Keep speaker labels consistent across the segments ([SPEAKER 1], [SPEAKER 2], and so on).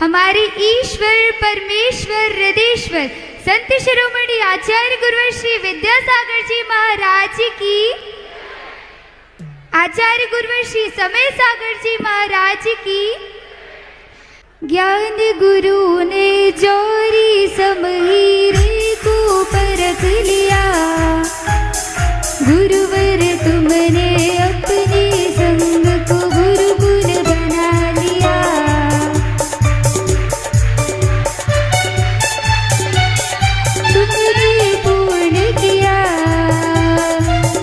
[SPEAKER 1] हमारे ईश्वर परमेश्वर हृदयेश्वर संत शिरोमणि आचार्य गुरुवर श्री विद्यासागर जी महाराज की, आचार्य गुरुवर श्री समय सागर जी महाराज की। ज्ञान गुरु ने जोरी समहीरे को परख लिया, गुरुवर तुमने अपने संग को गुरुकुल बना लिया। तुमने पूर्ण किया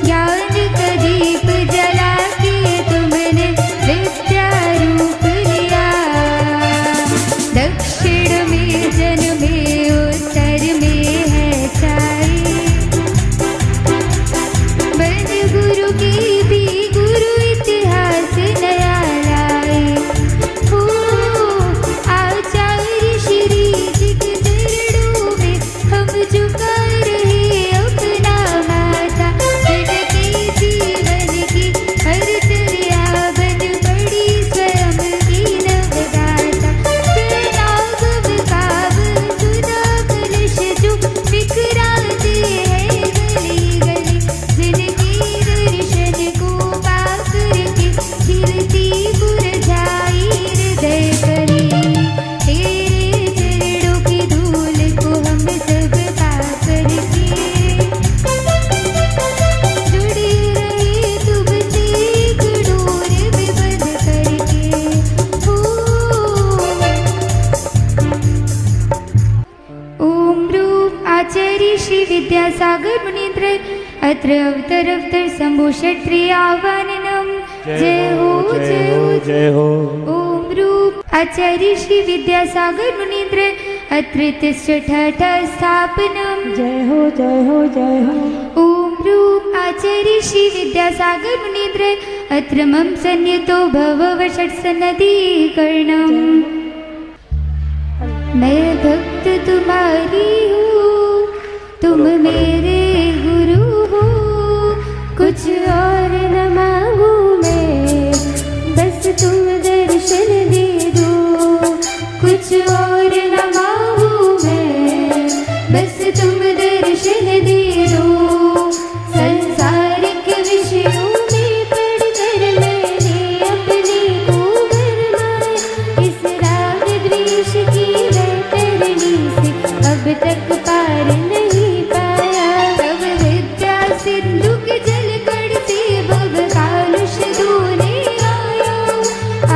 [SPEAKER 1] ज्ञान का दीप जला के, तुमने विद्या रूप लिया। दक्षिण में जन्मे उत्तर में है छाई, बन गुरु की भी गुरु इतिहास नया लाए। हो आचार्य श्री जी के चरणों में हम झुका रहे अपना माथा। जिनके जीवन की हर चर्या बन पड़ी स्वयं की नवगाथा। नागव काव सुधा कलश जो बिखराते हैं गली गली, जिनके दर्शन को पाकर के खिलती मुरझाई हृदय कली। तेरे चरणों की धूल को हम सब पाकर के जुड़े रहे तुमसे एक डोर में बंध करके। हो ओम रूप आचार्य श्री विद्यासागर मुनीन्द्र अत्र अवतर शंभु क्षत्रिय आह्वाननम। जय हो जय हो
[SPEAKER 2] जय हो।
[SPEAKER 1] ओम रूप आचार्य श्री विद्यासागर मुनीन्द्र अत्र तिष्ठठ स्थापनम।
[SPEAKER 3] जय हो जय हो जय हो।
[SPEAKER 1] ओम रूप आचार्य श्री विद्यासागर मुनीन्द्र अत्र मम सन्नितो भव वषट् सन्नदीकरणम। मैं भक्त तुम्हारी हूँ, तुम मेरे गुरु हो।
[SPEAKER 3] कुछ और न मांगू मैं, बस तुम दर्शन दे दो।
[SPEAKER 1] कुछ और न मांगू मैं, बस तुम दर्शन दे दो। संसारिक विषयों में पढ़कर मैंने अपने को भरमाया, इस राग द्वेष की वैतरणी से अब तक पार नहीं पाया। तब विद्या सिंधु के जल कण से भव कालुष धोने आया।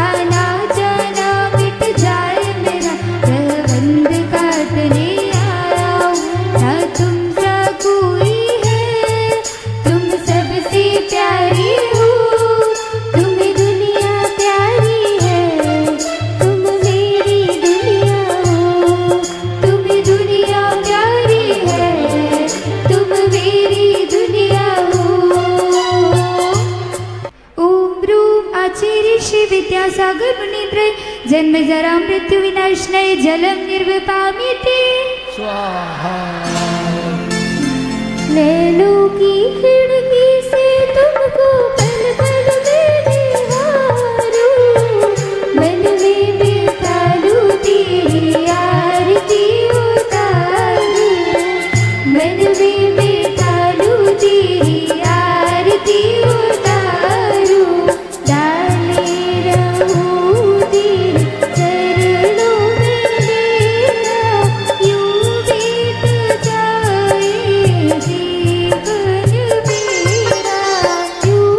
[SPEAKER 1] आना जाना मिट जाए मेरा, यह बंध काटने आया। ना तुम सा कोई है, तुम सबसे प्यारी हो। तुम्हें दुनिया प्यारी है, तुम मेरी दुनिया हो। तुम्हें दुनिया प्यारी है, तुम मेरी दुनिया हो। ओम रूप आचार्य श्री विद्यासागर मुनीन्द्र जन्म जरा मृत्यु विनाशनय जलम निर्विपाम्यते।
[SPEAKER 3] नैनों की खिड़की से तुमको पल पल में निहारूं, मन में बैठा लूं तेरी आरती उतारूं। मन में बैठा लूं तेरी आरती उतारूं। डाले रहूं तेरे चरणों में मेरा, यूं बीत जाए जीवन मेरा। यूं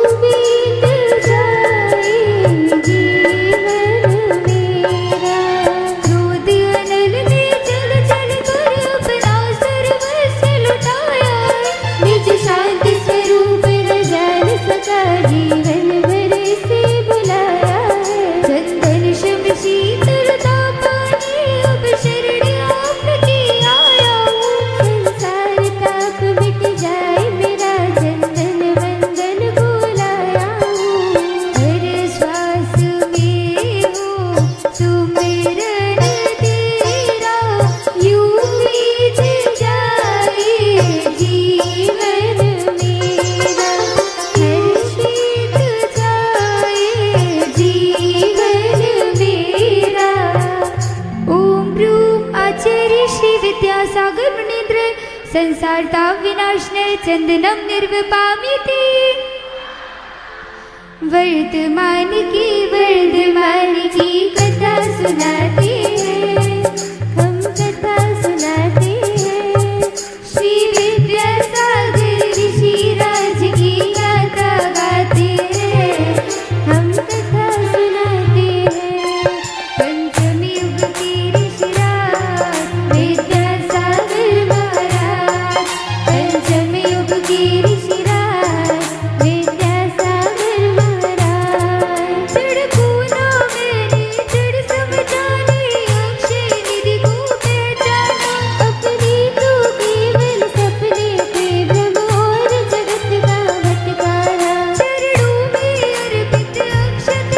[SPEAKER 1] विद्यासागर मुनीन्द्र संसार ताप विनाशने चंदनम निर्वपामिति। वर्तमान की कथा सुनाते हैं,
[SPEAKER 3] हम कथा सुनाते हैं।
[SPEAKER 1] श्री विद्यासागर ऋषि राज की गाथा गाते हैं,
[SPEAKER 3] हम कथा सुनाते हैं।
[SPEAKER 1] पंचमी युग की ऋषिराज विद्यासागर महाराज। पंचमी युग की ऋषिराज विद्यासागर महाराज। जड़ पूना मैंने जड़ समझाने, अक्षय निधि को पहचाना।
[SPEAKER 3] अपने तो केवल सपने थे, भ्रम और जगत का भटकारा।
[SPEAKER 1] चरणों में अर्पित अक्षत,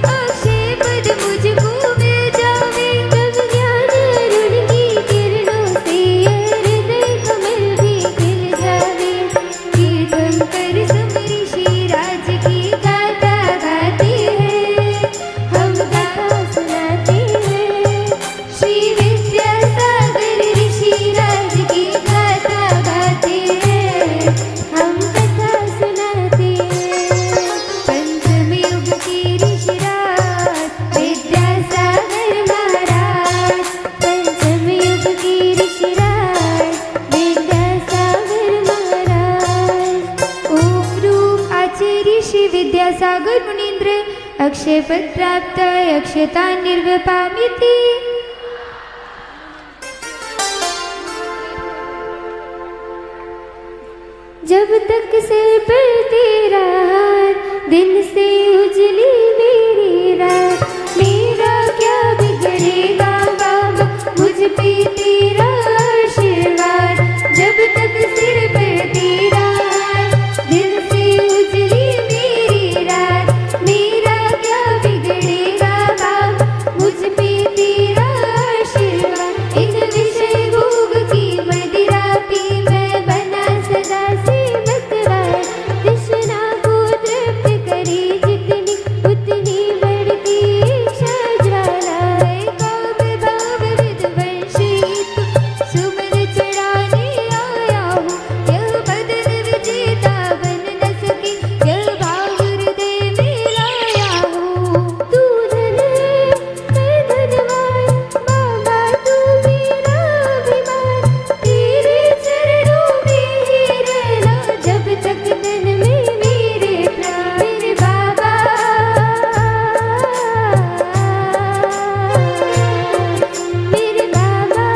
[SPEAKER 1] अक्षय पद मुझको मिल जावे।
[SPEAKER 3] तब ज्ञान अरुण की किरणों से हृदय कमल भी खिल जावे।
[SPEAKER 1] कीर्तन कर सब ऋषि राज की गाथा गाते हैं,
[SPEAKER 3] हम कथा सुनाते हैं।
[SPEAKER 1] श्री विद्यासागर ऋषि राज की गाथा गाते हैं,
[SPEAKER 3] हम कथा सुनाते हैं।
[SPEAKER 1] पंचमी युग की ऋषिराज विद्यासागर महाराज।
[SPEAKER 3] पंचम युग की ऋषिराज विद्यासागर महाराज।
[SPEAKER 1] ओम रूप आचार्य श्री विद्यासागर मुनीन्द्र अक्षय पद प्राप्त अक्षता निर्वपामिति।
[SPEAKER 3] जब तक सिर पर तेरा हाथ, दिन से उजली मेरी रात। मेरा क्या बिगड़ेगा बाबा, मुझ पे तेरा आशीर्वाद। जब तक सिर पर तेरा हाथ, दिन से उजली मेरी रात। मेरा क्या बिगड़ेगा बाबा, मुझ पे तेरा आशीर्वाद। इन विषय भोग की मदिरा पी मैं बना सदा से मतवार। तृष्णा को तृप्त करे जितनी, उतनी बढ़ती इच्छा ज्वाला।
[SPEAKER 1] काम भाव विध्वंसित सुमन चढ़ाने आया हूँ। यह बदन विजेता बन न सके, यह भाव हृदय में लाया हूँ।
[SPEAKER 3] तू धन है मैं धनवान, बाबा तू मेरा अभिमान। तेरे चरणों में ही रहना, जब तक तन में मेरे प्राण। मेरे बाबा मेरे बाबा।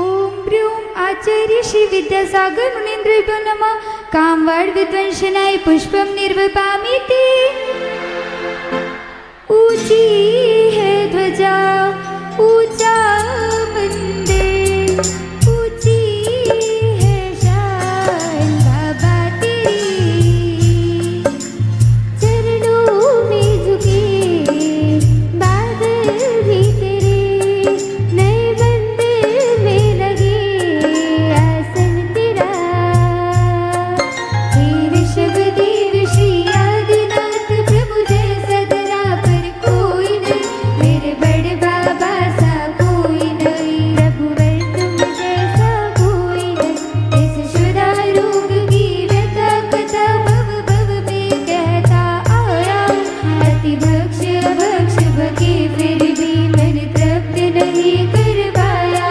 [SPEAKER 1] ओम ब्रूम आचार्य श्री विद्यासागर मुनीन्द्रेभ्यो नमः। कामवाड विध्वंसनाय पुष्पम निर्वपामिति। ऊंची है ध्वजा ऊंचा मंदिर, ऊंची है शान बाबा तेरी।
[SPEAKER 3] चरणों में झुके बादल भी तेरे, नए मंदिर में लगे आसन तेरा।
[SPEAKER 1] हे ऋषभ देव श्री आदिनाथ प्रभु जैसा धरा पर कोई नहीं, मेरे बड़े बाबा सा कोई नहीं।
[SPEAKER 3] रघुवर तुम जैसा कोई नहीं,
[SPEAKER 1] इस शुदा रोग की व्यथा कथा भव भव में कहता आया। अति भक्ष भक्ष भगे फिर भी मन तृप्त नहीं कर पाया।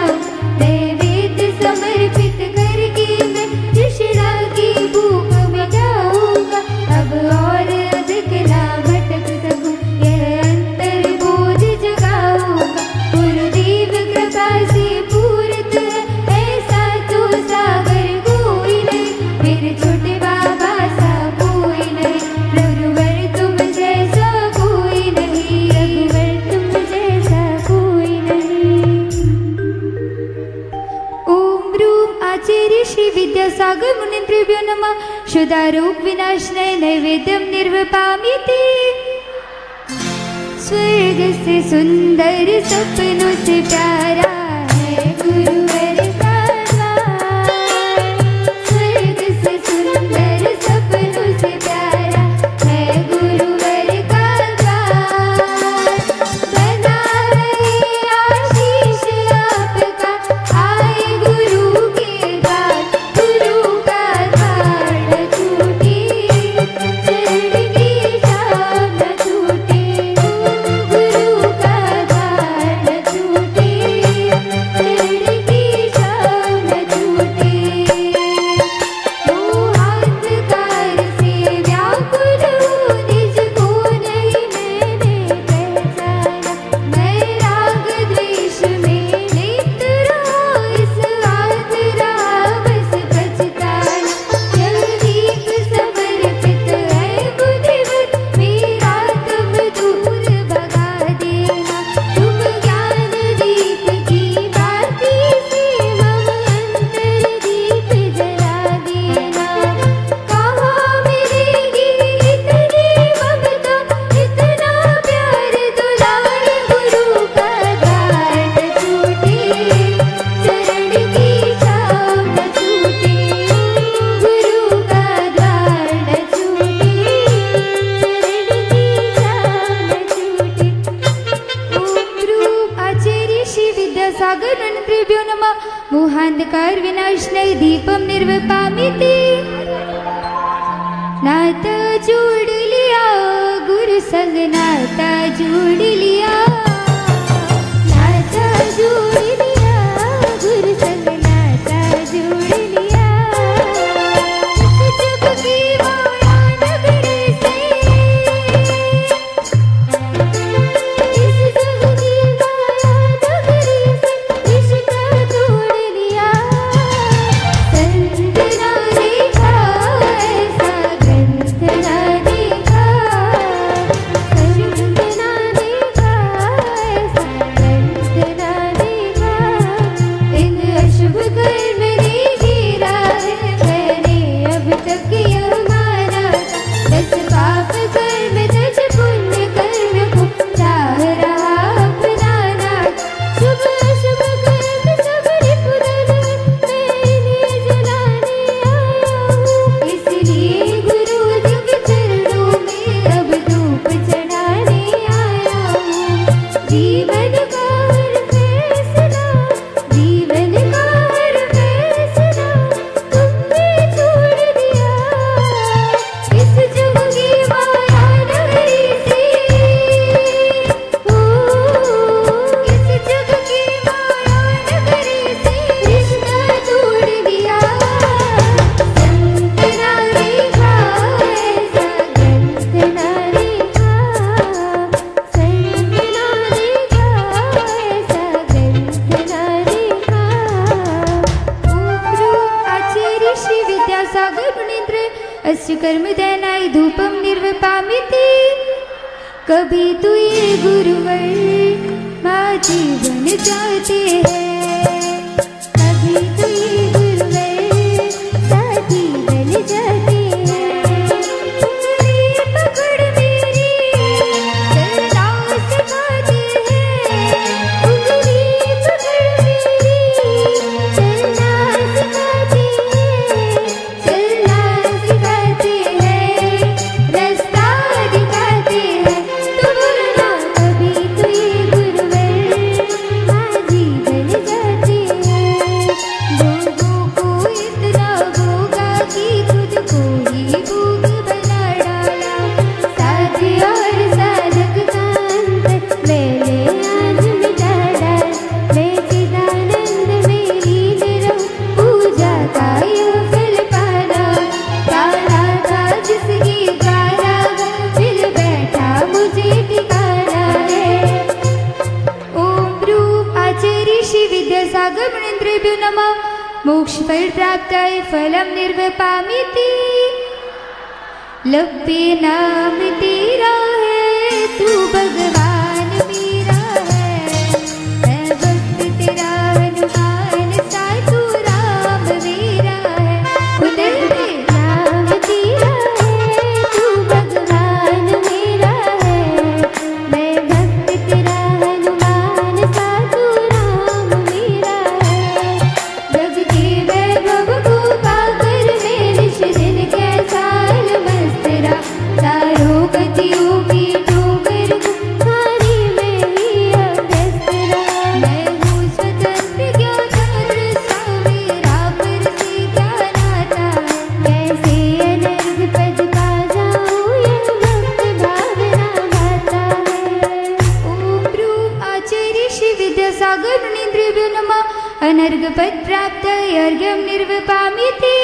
[SPEAKER 1] नैवेद्य समर्पित करके मैं तृष्णा की भूख मिटाऊंगा। अब और अधिक ना भटक सकूं, यह अंतर बोध जगाऊंगा। गुरुदेव कृपा से पूरित है, ऐसा तो सागर कोई नहीं। मेरे छोटे बाबा सा कोई नहीं, रघुवर तुम जैसा कोई नहीं।
[SPEAKER 3] रघुवर तुम जैसा कोई नहीं।
[SPEAKER 1] ओम रूम आचार्य श्री विद्यासागर मुनीन्द्रेभ्यो नमः। शुदारोग विनाशनाय नैवेद्यम निर्वपामिति। स्वर्ग से सुंदर सपनों से प्यारा है गुरुवर का द्वार। स्वर्ग से सुंदर सपनों से प्यारा है गुरुवर का द्वार। अंधकार विनाशनय दीपम निर्वपामिति नाता जोड़ लिया गुरु संग नाता जोड़ लिया नाता जोड़ लिया गुरु संग नाता जोड़ लिया इस जग की माया नगरी से इस जग की माया नगरी से रिश्ता जोड़ लिया संत ना देखा ऐसा ग्रंथ ना देखा संत ना देखा ऐसा ग्रंथ ना देखा इन अशुभ कर्म ने जीरा है मैंने अब तक यह माना दस पाप कर्म दस पुण्य कर्म को चाह रहा अपनाना शुभ अशुभ कर्म सब निपुण मैं इन्हें जलाने आया हूँ इसलिए गुरु जी के चरणों में अब धूप चढ़ाने आया हूँ जीवन का हर फैसला जीवन का हर फैसला तुमने छोड़ दिया इस जग की माया नगरी से इस जग की माया नगरी से रिश्ता तोड़ दिया संत ना देखा ऐसा ग्रंथ ना देखा संत ना देखा ऐसा ग्रंथ ना देखा आचार्य श्री विद्यासागर मुनीन्द्र अस्य कर्म दैनाय धूपम निर्वपामिति कभी तू ये गुरुवर माँ जीवन चाहते हैं कभी तू ये गुरुवर साथी बन जाते हैं उंगली पकड़ मेरी चलना सिखाते हैं उंगली पकड़ मेरी चलना सिखाते हैं चलना सिखाते हैं रास्ता दिखाते हैं तो बोलना कभी तो ये गुरुवर माजी बन जाते हैं लोगों को इतना होगा कि खुद को ही भोग बना डाला साध्य और साधक का अंतर मैंने आज मिटा डाला मैं चिदानंद में लीन रहूं पूजा का यह फल पाना काला था जिसकी द्वारा मिल बैठा मुझे ठिकाना है ओम रूप आचार्य श्री विद्यासागर मुनीन्द्रेभ्यो नमः मोक्ष फल प्राप्ताय फलम निर्वपामिति लब्बे नाम तेरा है तू भगवान मेरा है मैं भक्त तेरा हनुमान सा तू राम मेरा है लब्बे नाम तेरा है तू भगवान मेरा है मैं भक्त तेरा हनुमान सा तू राम मेरा है जग के वैभव को पाकर मैं निश दिन कैसा मस्त रहा चारों गतियों की ठोकर को खाने में ही अभ्यस्त रहा मैं हूँ स्वतंत्र ज्ञाता दृष्टा मेरा पर से क्या नाता है कैसे अनर्घ पद पा जाऊँ यह भक्त भावना गाता है ओम रूप आचार्य श्री विद्यासागर मुनीन्द्रेभ्यो नमः अनर्घ पद प्राप्त अर्घ्यम निर्वपामिति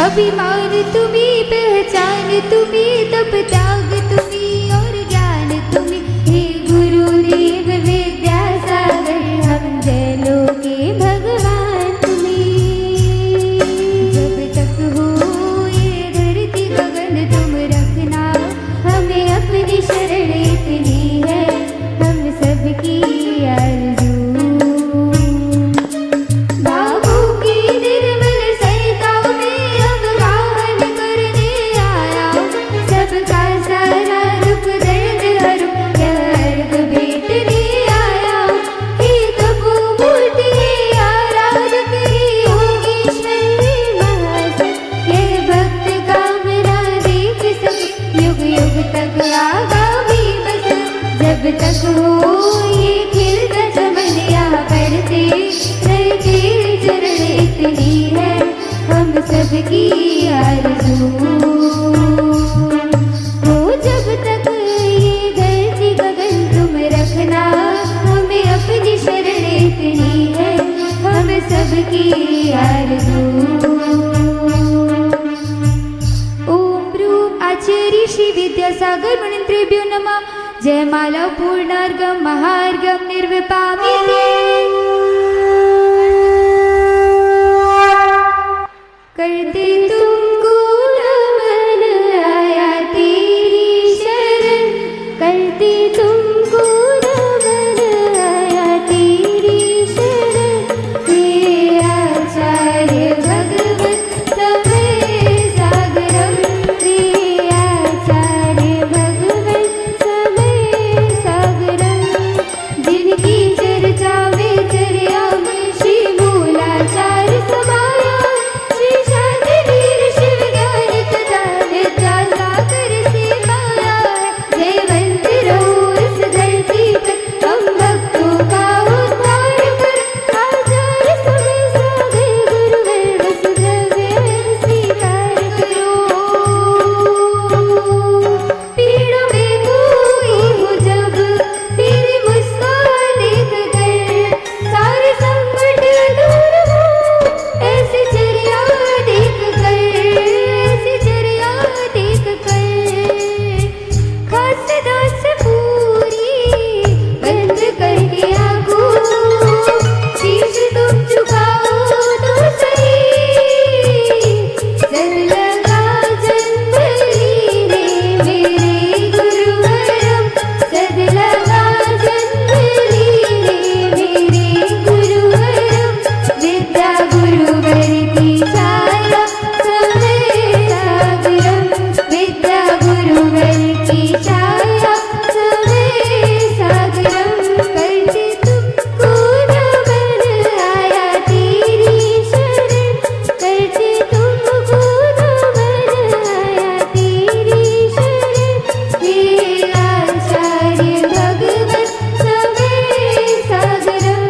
[SPEAKER 1] अभिमान तुम्हें पहचान तुम्हें तप त्याग तुम्हें और ज्ञान तुम्हें हे गुरुदेव विद्यासागर हम जैनों के भगवान तुम्हें जब तक हो ये धरती गगन तुम रखना हमें अपनी शरण इतनी है हम सबकी आरज़ू बाबू की निर्मल सरिता में अवगाहन करने आया सबका सारा दुख दर्द हरो यह अर्घ भेंटने आया हे तपो मूर्ति हे आराधक हे योगेश्वर हे महासन यह भक्त कामना देख सब युग युग तक आगामी बस जब तक हो ये खिलता चमन यहाँ पड़ते आरज़ू। हो जब तक ये धरती गगन तुम रखना, हमें अपनी शरण इतनी है, हम सबकी आरज़ू। ओम रूप आचार्य श्री विद्यासागर मुनिंद्रेभ्यो नमः। जयमाला पूर्णार्घम महार्घम निर्विपामिने। करते तुमको नमन आया तेरी शरण, करते तुमको नमन आया तेरी शरण। हे आचार्य भगवत समय सागरम, हे आचार्य भगवत समय सागरम। जिनकी चर्चा में चर्या में श्री मूलाचार्य समाया, श्री शांतिवीर शिव ज्ञान तथा विद्या सागर से पाया। जयवंत रहो इस धरती पर, हम भक्तों का उद्धार कर। आचार्य समय सागर गुरुवर वसुदेव स्वीकार करो। पीड़ों में कोई हो जब तेरी मुस्कान देख कर, सारे संकट दूर हो ऐसी चर्या देख कर, ऐसी चर्या देख कर। खास दास पूरी बंद करके आंखों, शीश तुम झुकाओ तो सही। सद लगा जन्म लीने मेरे गुरुवरम, सद लगा जन्म लीने मेरे गुरुवरम। विद्या गुरुवर की छाया समय सागरम, विद्या गुरुवर की छाया समय सागरम। करते तुमको नमन आया तेरी शरण, करते तुमको नमन आया तेरी शरण। हे आचार्य भगवत समय सागरम।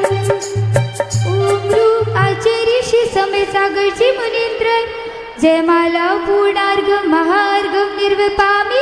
[SPEAKER 1] ओम रूप आचार्य श्री समय सागर जी मुनीन्द्र। जयमाला पूर्णार्घम महार्घम निर्विपामि।